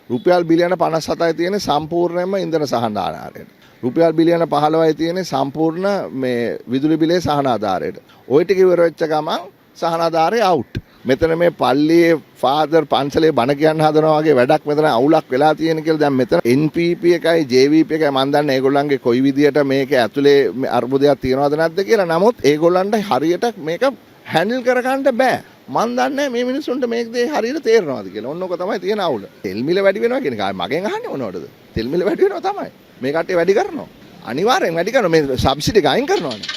රුපියල් බිලියන 57යි තියෙන්නේ සම්පූර්ණයෙන්ම ඉන්ධන සහන ආධාරයට. රුපියල් බිලියන 15යි තියෙන්නේ සම්පූර්ණ මේ විදුලි බිලේ සහන ආධාරයට. ওই ටික ඉවර වෙච්ච ගමන් සහන ආධාරය අවුට්. මෙතන මේ පල්ලියේ ෆාදර් පන්සලේ බණ කියන්න හදනවා වගේ වැඩක් මෙතන අවුලක් වෙලා තියෙන කියලා දැන් මෙතන NPP එකයි JVP එකයි මම දන්නේ ඒගොල්ලන්ගේ කොයි විදියට මේක ඇතුලේ අර්බුදයක් තියනවද නැද්ද කියලා. නමුත් ඒගොල්ලන්ට හරියට මේක හැන්ඩල් කරගන්න බෑ. මම දන්නේ මේ මිනිස්සුන්ට මේක දේ හරියට තේරෙනවද කියලා. ඔන්න ඔක තමයි තියෙන අවුල. තෙල් මිල වැඩි වෙනවා කියන එක මගෙන් අහන්නේ මොනවටද? තෙල් මිල වැඩි වෙනවා තමයි. මේ කට්ටිය වැඩි කරනවා. අනිවාර්යෙන් වැඩි කරනවා. මේ සබ්සිඩි ගායින් කරනවානේ.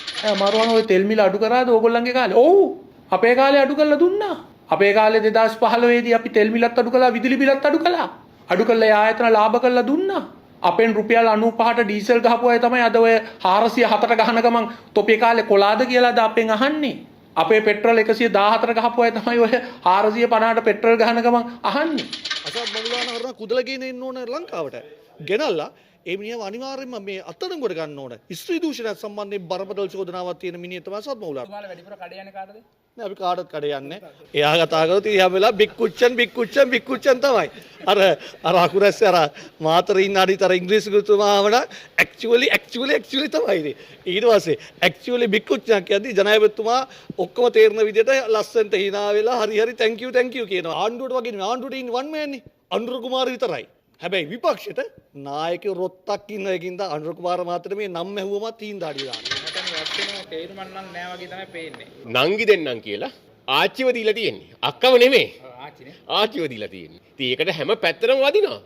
මරුවන ඔය තෙල් මිල අඩු කරාද ඕගොල්ලන්ගේ කාලේ? ඔව්. අපේ කාලේ අඩු කරලා දුන්නා. අපේ කාලේ 2015 දී අපි තෙල් මිලත් අඩු කළා, විදුලි බිලත් අඩු කළා. අඩු කළා ඒ ආයතන ලාභ කළා දුන්නා. අපෙන් රුපියල් 95ට ඩීසල් ගහපු අය තමයි අද ඔය 407ට ගහන ගමන් තොපේ කාලේ කොලාද කියලාද අපෙන් අහන්නේ. අපේ පෙට්‍රල් 114ට ගහපු අය තමයි ඔය 450ට පෙට්‍රල් ගහන ගමන් අහන්නේ. අසත් මගුලාන කරන කුදලගෙන එන්න ඕන ලංකාවට. ගෙනල්ලා ඒ මිනිහව අනිවාර්යයෙන්ම මේ අත්අඩංගුවට ගන්න ඕන. ස්ත්‍රී දූෂණයත් සම්බන්ධයෙන් බරපතල චෝදනාවක් තියෙන මිනිහ තමයි අසත් මගුලාන. ඔයාලා වැඩිපුර කඩ යන්නේ කාටද? නෑ අපි කාටවත් කඩ යන්නේ. එයා කතා කරොත් එයා වෙලා බිග් කුච්චන් තමයි. අර අකුරැස්සේ අර මාතරින් ඉන්න අනිතර ඉංග්‍රීසි ගුරුතුමාවන ඇක්චුවලි තමයි. ඊට පස්සේ ඇක්චුවලි බිග් කුච්චන් කියද්දි ජනාධිපතිතුමා ඔක්කොම තේරෙන විදිහට ලස්සනට hina වෙලා හරි thank you කියනවා. ආණ්ඩුවට වගේ නෙවෙයි ආණ්ඩුවට ඉන්නේ වන් මෑන් නේ. අනුර කුමාර විතරයි. හැබැයි විපක්ෂයට නායකයෝ රොත්තක් ඉන්න එකකින්ද අනුර කුමාර මහත්තයට මේ නම් ඇහුවම තීන් දාඩිය දානවා. නංගි දෙන්නම් කියලා ආච්චිව දීලා තියෙන්නේ. අක්කව නෙමෙයි. ආච්චිව දීලා තියෙන්නේ. ඉතින් ඒකට හැම පැත්තටම වදිනවා.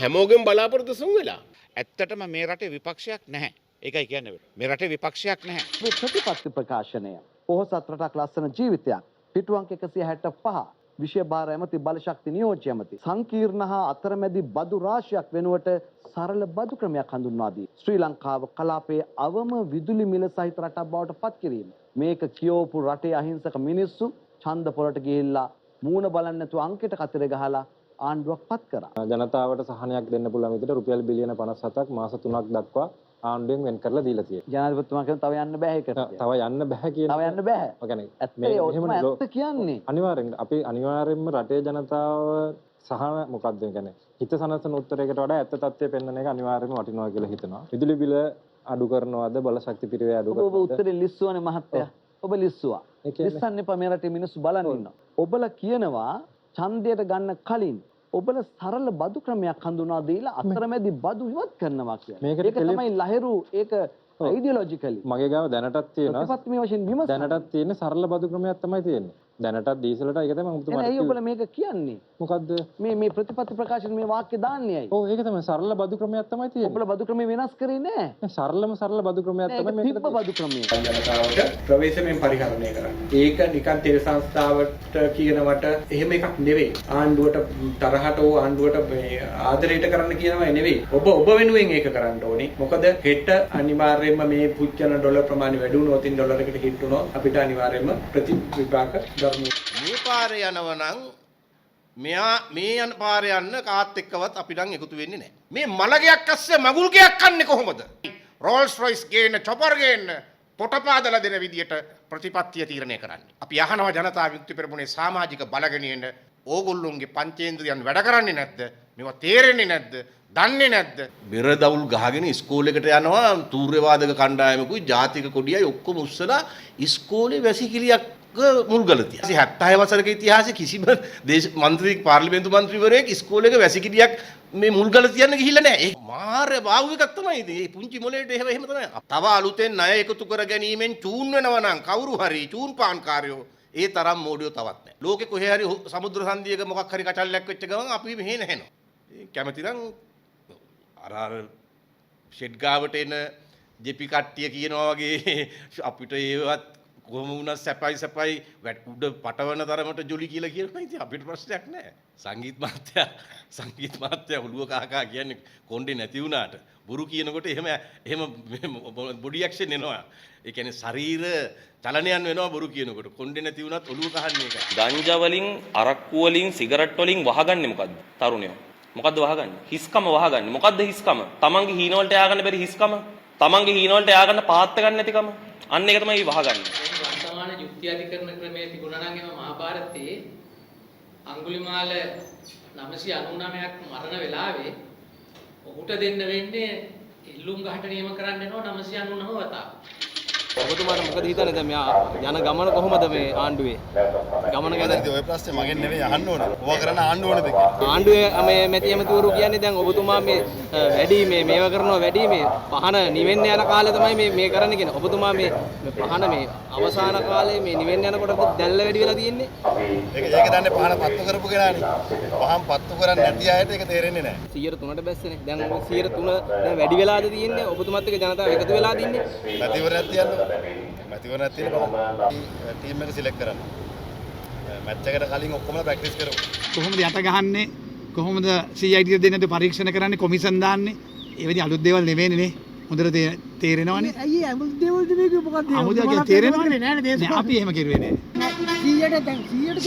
හැමෝගෙම බලාපොරොත්තු සුන් වෙලා. ඇත්තටම මේ රටේ විපක්ෂයක් නැහැ. ඒකයි කියන්නේ. මේ රටේ විපක්ෂයක් නැහැ. ප්‍රතිපත්ති ප්‍රකාශනය. පොහොසත් රටක් ලස්සන ජීවිතයක්. පිටුවන්ක 165. විෂය භාර ඇමති බලශක්ති නියෝජ්‍ය ඇමති. සංකීර්ණ හා අතරමැදි බදු රාශියක් වෙනුවට සරල බදු ක්‍රමයක් හඳුන්වා දී ශ්‍රී ලංකාව කලාපයේ අවම විදුලි මිල සහිත රටක් බවට පත් කිරීම. මේක කියවපු රටේ අහිංසක මිනිස්සු ඡන්ද පොලට ගිහිල්ලා මූණ බලන්නේ නැතුව අංකයට කතරේ ගහලා ආණ්ඩුවක් පත් කරා. ජනතාවට සහනයක් දෙන්න පුළුවන් විදිහට රුපියල් බිලියන 57ක් මාස 3ක් දක්වා ආණ්ඩුවෙන් වෙන් කරලා දීලා තියෙනවා. ජනාධිපතිතුමා කියන තව යන්න බෑ ඒකට. තව යන්න බෑ කියන. තව යන්න බෑ. ඒ කියන්නේ ඇත්ත කියන්නේ. අනිවාර්යෙන් අපි අනිවාර්යෙන්ම රටේ ජනතාව සහන මොකක්ද කියන්නේ හිත සනසන උත්තරයකට වඩා ඇත්ත තත්ත්වය පෙන්වන එක අනිවාර්යෙන්ම වටිනවා කියලා හිතනවා. විදුලි බිල අඩු කරනවද බලශක්ති පිරිවේ අඩු කරනවද? ඔබ උත්තරේ ලිස්සුවනේ මහත්තයා. ඔබ ලිස්සුවා. ලිස්සන්න එපා මේ රටේ මිනිස්සු බලන් ඉන්නවා. ඔබලා කියනවා ඡන්දයට ගන්න කලින් ඔබල සරල බදු ක්‍රමයක් හඳුනා දීලා අතරමැදි බදු ඉවත් කරනවා කියන්නේ. ඒක තමයි ලහිරු ඒක අයිඩියොලොජිකලි. මගේ ගාව දැනටත් තියෙනවා. ප්‍රතිපත්තිමය වශයෙන් විමසන. දැනටත් තියෙන සරල බදු ක්‍රමයක් තමයි තියෙන්නේ. දැනටත් ඩීසලට ඒක තමයි ඔබතුමාට. ඇයි ඔබලා මේක කියන්නේ? මොකද්ද? මේ ප්‍රතිපත්ති ප්‍රකාශන මේ වාක්‍ය දාන්නේ ඇයි? ඔව් ඒක තමයි සරල බදු ක්‍රමයක් තමයි තියෙන්නේ. ඔබලා බදු ක්‍රමය වෙනස් කරේ නෑ. සරල බදු ක්‍රමයක් තමයි මේක. තිබ්බ බදු ක්‍රමය. ජනතාවට ප්‍රවේශමෙන් පරිහරණය කරන්නේ. ඒක නිකන් තෙල් සංස්ථාවට කියනවට එහෙම එකක් නෙවෙයි. ආණ්ඩුවට තරහට ඕ ආණ්ඩුවට මේ ආදරයට කරන්න කියනවා නෙවෙයි. ඔබ වෙනුවෙන් ඒක කරන්න ඕනේ. මොකද හෙට අනිවාර්යයෙන්ම මේ පුච්චන ඩොලර් ප්‍රමාණය වැඩි වුණොත් ඩොලරයකට හිට වුණොත් අපිට අනිවාර්යයෙන්ම ප්‍රතිවිපාක දරන්න. මේ පාරේ යනවනම් මේ යන පාරේ යන්න කාත් එක්කවත් අපි නම් එකතු වෙන්නේ නැහැ. මේ මලගයක් අස්සේ මගුල් ගයක් කන්නේ කොහොමද? රෝල්ස් රොයිස් ගේන්න, චොපර් ගේන්න, පොටපාදලා දෙන විදියට ප්‍රතිපත්තිය තීරණය කරන්නේ. අපි අහනවා ජනතා විමුක්ති පෙරමුණේ සමාජික බලගෙනියන ඕගොල්ලොන්ගේ පංචේන්ද්‍රයන් වැඩ කරන්නේ නැද්ද? මේවා තේරෙන්නේ නැද්ද? දන්නේ නැද්ද? බෙර දවුල් ගහගෙන ඉස්කෝලේකට යනවා තූර්යවාදක කණ්ඩායමකුයි ජාතික කොඩියයි ඔක්කොම උස්සලා ඉස්කෝලේ වැසිකිළියක් මුල්ගල තියා. 76 වසරක ඉතිහාසයේ කිසිම පාර්ලිමේන්තු මන්ත්‍රීවරයෙක් ඉස්කෝලේක වැසිකිළියක් මේ මුල්ගල තියන්න ගිහිල්ලා නැහැ. ඒ මාර බාහුව එකක් තමයි ඉතින්. මේ පුංචි මොලේට එහෙම තමයි. තව අලුතෙන් ණය එකතු කර ගැනීමෙන් චූන් වෙනවා නම් කවුරු හරි චූන් පාන්කාරයෝ ඒ තරම් මෝඩියෝ තවත් නැහැ. ලෝකේ කොහේ හරි සමුද්‍ර සංදියක මොකක් හරි කචල්ලයක් වෙච්ච ගමන් අපි මෙහෙ නැහෙනවා. කැමති නම් අර ෂෙඩ් ගාවට එන ජෙපි කට්ටිය කියනවා වගේ අපිට ඒවත් කොහොම වුණත් සැපයි උඩ පටවන තරමට ජොලි කියලා කියනවා. ඉතින් අපිට ප්‍රශ්නයක් නැහැ. සංගීත මාත්‍යා ඔළුව කහකා කියන්නේ කොණ්ඩේ නැති වුණාට බුරු කියනකොට එහෙම බොඩි ඇක්ෂන් එනවා. ඒ කියන්නේ ශරීර චලනයන් වෙනවා බුරු කියනකොට. කොණ්ඩේ නැති වුණත් ඔළුව කහන්නේ ඒක. ගංජා වලින් අරක්කු වලින් සිගරට් වලින් වහගන්නේ මොකද්ද? තරුණයෝ. මොකද්ද වහගන්නේ? හිස්කම වහගන්නේ. මොකද්ද හිස්කම? තමන්ගේ හීන වලට යා ගන්න බැරි හිස්කම. තමන්ගේ හීන වලට යා ගන්න පාත් ගන්න නැතිකම. අන්න ඒක තමයි වහගන්නේ. වර්තමාන යුක්ති අධිකරණ ක්‍රමයේ තිබුණා නම් එම මහාභාරතයේ අංගුලිමාල 999ක් මරණ වෙලාවේ ඔහුට දෙන්න වෙන්නේ ඉල්ලුම් ගහට නියම කරන්න වෙනවා 999 වතාවක්. ඔබතුමාට මොකද හිතන්නේ දැන් මෙයා යන ගමන කොහොමද මේ ආණ්ඩුවේ ගමන ගැන? ඔය ප්‍රශ්නේ මගෙන් නෙවෙයි අහන්න ඕනේ. ඔවා කරන්න ආණ්ඩුව ඕනද කියලා. ආණ්ඩුවේ මේ මැති ඇමතිවරු කියන්නේ දැන් ඔබතුමා මේ වැඩි මේව කරනවා වැඩි මේ පහන නිවෙන්න යන කාලේ තමයි මේ කරන්න කියන. ඔබතුමා මේ පහන මේ අවසාන කාලේ මේ නිවෙන්න යනකොට දැල්ල වැඩි වෙලා තියෙන්නේ. ඒක දන්නේ පහන පත්තු කරපු කෙනානේ. පහන් පත්තු කරන්නේ නැති අයට ඒක තේරෙන්නේ නැහැ. 103ට බැස්සනේ. දැන් 103 දැන් වැඩි වෙලාද තියෙන්නේ? ඔබතුමාත් එක්ක ජනතාව එකතු වෙලා තින්නේ. මැතිවරණයක් තියන්න. මැතිවරණයක් තියෙන බව ටීම් එක සිලෙක්ට් කරන්න. මැච් එකට කලින් ඔක්කොම ප්‍රැක්ටිස් කරමු. කොහොමද යට ගහන්නේ? කොහොමද CID දෙන්නට පරීක්ෂණ කරන්නේ? කොමිෂන් දාන්නේ? ඒ වෙලදී අලුත් දේවල් නෙවෙයිනේ නේ. හොඳට තේරෙනවනේ. අයියේ අමුත් දේවල් දෙන්නේ මොකක්ද? අමුදා තේරෙනවනේ නෑ නේ. අපි එහෙම කිරුවේ නෑ.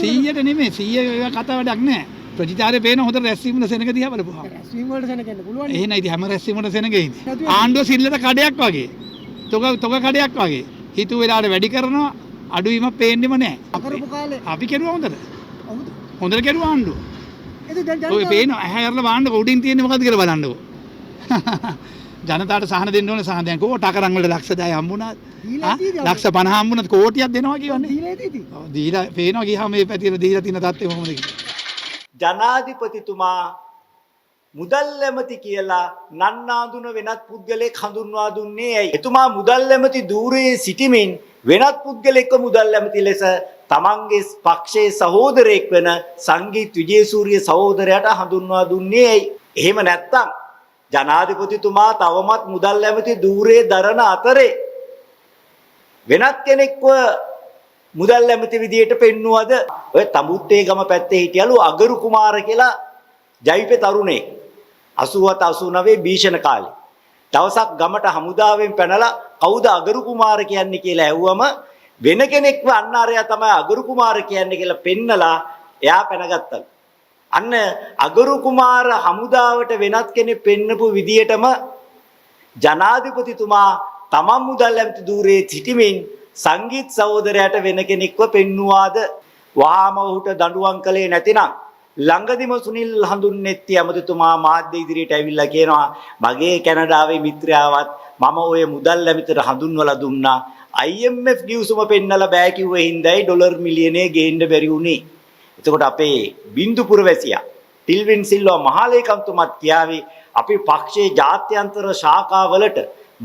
100ට නෙමෙයි 100 කතා වැඩක් නෑ. ප්‍රතිචාරය පේන හොඳ රැස්වීම සෙනඟ දිහා බලපුවා. රැස්වීම වලට සෙනගෙන්න පුළුවන්. එහෙනම් ඉතින් හැම රැස්වීම වලට සෙනඟ ඉන්නේ. ආණ්ඩුව සිල්ලට කඩයක් වගේ. තොග කඩයක් වගේ. හිතු වෙලාවට වැඩි කරනවා අඩුවීමක් පේන්නෙම නෑ. කරපු කාලේ අපි කෙරුවා හොඳට. හොඳට කෙරුවා ආණ්ඩුව. ඔය පේන ඇහැ අරලා බලන්නකො උඩින් තියෙන්නේ මොකද්ද කියලා බලන්නකො. ජනතාවට සහන දෙන්න ඕනේ සහන දැන් කෝ ටකරන් වල ලක්ෂ 10 හම්බුණා. ලක්ෂ 50 හම්බුණත් කෝටියක් දෙනවා කියවනේ. දීලා පේනවා ගියාම මේ පැතිර දීලා තියෙන තත්ත්වය කොහොමද කියලා. ජනාධිපතිතුමා මුදල් ඇමති කියලා නන්නාඳුන වෙනත් පුද්ගලෙක් හඳුන්වා දුන්නේ ඇයි? එතුමා මුදල් ඇමති ධූරයේ සිටිමින් වෙනත් පුද්ගලෙක්ව මුදල් ඇමති ලෙස තමන්ගේ පක්ෂයේ සහෝදරයෙක් වෙන සංගීත් විජේසූරිය සහෝදරයාට හඳුන්වා දුන්නේ ඇයි? එහෙම නැත්නම් ජනාධිපතිතුමා තවමත් මුදල් ඇමති ධූරයේ දරන අතරේ වෙනත් කෙනෙක්ව මුදල් ඇමති විදියට පෙන්නුවද? ඔය තඹුත්තේ ගම පැත්තේ හිටියලු අගරු කුමාර කියලා ජයිපේ තරුණේ 87 89 භීෂණ කාලේ. දවසක් ගමට හමුදාවෙන් පැනලා කවුද අගරු කුමාර කියන්නේ කියලා ඇහුවම වෙන කෙනෙක්ව අන්න අරයා තමයි අගරු කුමාර කියන්නේ කියලා පෙන්නලා එයා පැනගත්තා. අන්න අගරු කුමාර හමුදාවට වෙනත් කෙනෙක් පෙන්නපු විදියටම ජනාධිපතිතුමා තමන් මුදල් ඇමති ධූරයේ සිටිමින් සංගීත් සහෝදරයාට වෙන කෙනෙක්ව පෙන්නුවාද? වහාම ඔහුට දඬුවම් කළේ නැතිනම් ළඟදිම සුනිල් හඳුන්නෙත්ති ඇමතිතුමා මාධ්‍ය ඉදිරියට ඇවිල්ලා කියනවා මගේ කැනඩාවේ මිත්‍රයාවත් මම ඔය මුදල් ඇමතිට හඳුන්වලා දුන්නා. IMF ගිවිසුම පෙන්නලා බෑ කිව්වේ හින්දායි ඩොලර් මිලියනය ගේන්න බැරි වුණේ. එතකොට අපේ බින්දුපුර වැසියා ටිල්වින් සිල්වා මහලේකම්තුමත් කියාවේ අපේ පක්ෂයේ ජාත්‍යන්තර ශාඛාවලට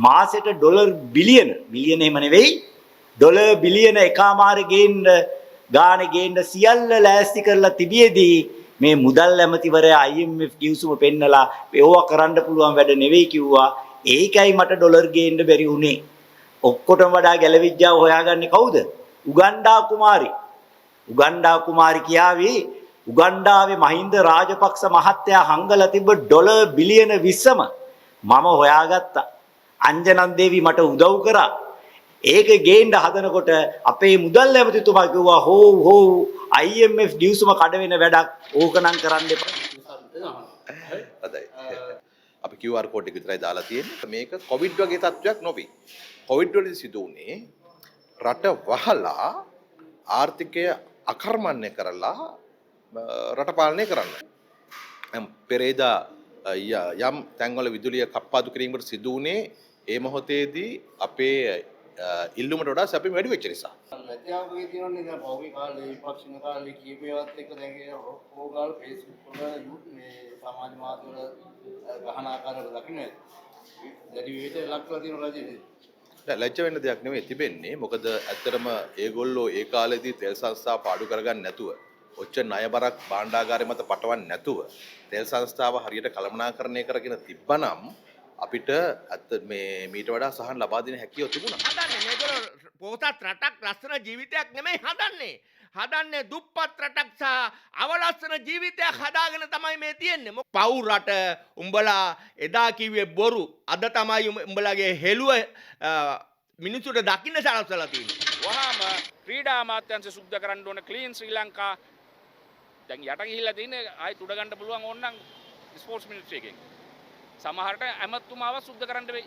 මාසෙට ඩොලර් බිලියන එහෙම නෙවෙයි ඩොලර් බිලියන එකමාරේ ගේන්න සියල්ල ලෑස්ති කරලා තිබියදී මේ මුදල් ඇමතිවරයා IMF ගිවිසුම පෙන්නලා ඒවා කරන්න පුළුවන් වැඩ නෙවෙයි කිව්වා. ඒකයි මට ඩොලර් ගේන්න බැරි වුණේ. ඔක්කොටම වඩා ගැලවිජ්ජාව හොයාගන්නේ කවුද? උගන්ඩා කුමාරි කියාවේ උගන්ඩාවේ මහින්ද රාජපක්ෂ මහත්තයා හංගලා තිබ්බ ඩොලර් බිලියන 20ම මම හොයාගත්තා. අංජනන් දේවි මට උදව් කරා. ඒක ගේන්න හදනකොට අපේ මුදල් ඇමතිතුමා කිව්වා හෝ IMF ගිවිසුම කඩ වෙන වැඩක් ඕකනම් කරන්න එපා. අපි QR කෝඩ් එක විතරයි දාලා තියෙන්නේ. මේක කොවිඩ් වගේ තත්වයක් නොවේ. කොවිඩ් වලදී සිදු වුණේ රට වහලා ආර්ථිකය අකර්මණ්‍ය කරලා රට පාලනය කරන්න. පෙරේදා යම් තැන්වල විදුලිය කප්පාදු කිරීමකට සිදු වුණේ ඒ මොහොතේදී අපේ ඉල්ලුමට වඩා සැප වැඩි වෙච්ච නිසා. මැතිවරණයේ තියෙනනේ දැන් පෞගේ කාලේ විපක්ෂණ කාලේ කීපේවත් එක්ක දැන් ඒ ඕගාල් Facebook වල මේ සමාජ මාධ්‍ය වල ගහන ආකාරවල දකින්නේ. දැඩි විවිධ ලක්වලා තියෙන රජයේ. ලැජ්ජ වෙන්න දෙයක් නෙවෙයි තිබෙන්නේ. මොකද ඇත්තටම ඒගොල්ලෝ ඒ කාලේදී තෙල් සංස්ථා පාඩු කරගන්න නැතුව ඔච්චර ණය බරක් භාණ්ඩාගාරය මත පටවන්න නැතුව තෙල් සංස්ථාව හරියට කළමනාකරණය කරගෙන තිබ්බනම් අපිට මේ මීට වඩා සහන ලබා දෙන හැකියාව තිබුණා. හදන්නේ මේගොල්ලෝ පොහොසත් රටක් ලස්සන ජීවිතයක් නෙමෙයි හදන්නේ. හදන්නේ දුප්පත් රටක් සහ අවලස්සන ජීවිතයක් හදාගෙන තමයි මේ තියෙන්නේ. පව් රට උඹලා එදා කිව්වේ බොරු. අද තමයි උඹලාගේ හෙළුව මිනිසුන්ට දකින්න සලස්සලා තියෙන්නේ. වහාම ක්‍රීඩා අමාත්‍යාංශ සුද්ධ කරන්න ඕන ක්ලීන් ශ්‍රී ලංකා දැන් යට ගිහිල්ලා තියෙන්නේ ආයි තුඩ ගන්න පුළුවන් ඕනනම් ස්පෝර්ට්ස් මිනිස්ට්‍රි එකෙන්. සමහරට ඇමතුමාව සුද්ධ කරන්න වෙයි.